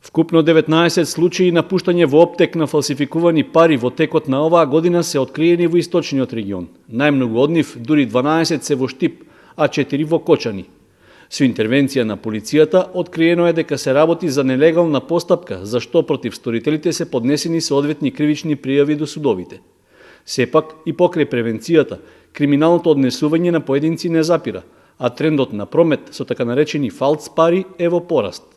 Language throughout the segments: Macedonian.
Вкупно 19 случаи на пуштање во оптек на фалсификувани пари во текот на оваа година се откриени во источниот регион. Најмногу од нив, дури 12 се во Штип, а 4 во Кочани. Со интервенција на полицијата, откриено е дека се работи за нелегална постапка, за што против сторителите се поднесени соодветни кривични пријави до судовите. Сепак, и покрај превенцијата, криминалното однесување на поединци не запира, а трендот на промет со така наречени фалц пари е во пораст.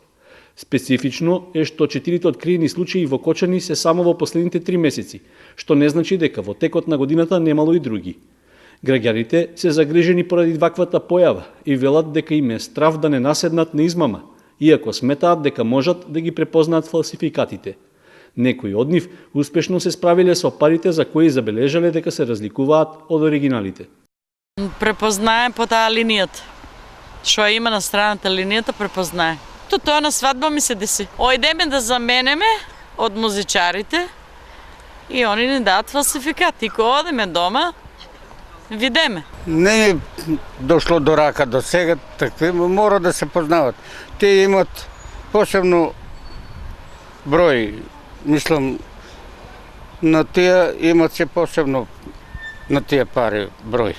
Специфично е што 4 откриени случаи во Кочани се само во последните 3 месеци, што не значи дека во текот на годината немало и други. Граѓаните се загрижени поради ваквата појава и велат дека им е страв да не наседнат на измама, иако сметаат дека можат да ги препознаат фалсификатите. Некои од нив успешно се справиле со парите за кои забележале дека се разликуваат од оригиналите. Препознае по таа линијата. Што има на страната линијата, препознае. Тоа на свадба ми се деси. Ојдеме да заменеме од музичарите и они ни дадат фалсификати. Кога одеме дома, видиме. Не е дошло до рака до сега, такви мора да се познават. Те имат посебно број, мислам, на тие имат се посебно на тие пари број.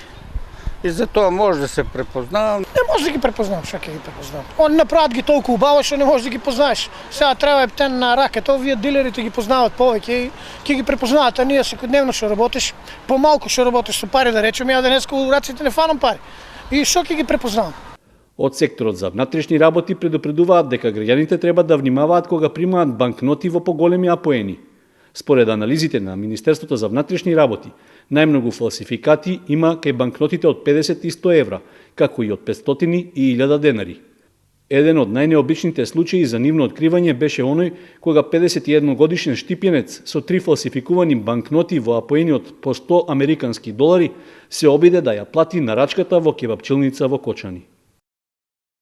И за тоа може да се препознавам. Не може да ги препознавам, што ќе ги препознавам. Они направат ги толку убаво што не можеш да ги познаеш. Сега треба ептен на ракето, вие дилерите ги познават повеќе и ќе ги препознават, а ние секојдневно што работиш, помалку што работиш со пари, да речеме, ја денеска у раците не фанам пари. И што ќе ги препознавам? Од секторот за внатрешни работи предупредуваат дека граѓаните треба да внимаваат кога примаат банкноти во поголеми апоени. Според анализите на Министерството за внатрешни работи, најмногу фалсификати има кај банкнотите од 50 и 100 евра, како и од 500 и 1000 денари. Еден од најнеобичните случаи за нивно откривање беше оној кога 51 годишен штипјенец со 3 фалсификувани банкноти во апоени од по 100 американски долари се обиде да ја плати нарачката во кебапчилница во Кочани.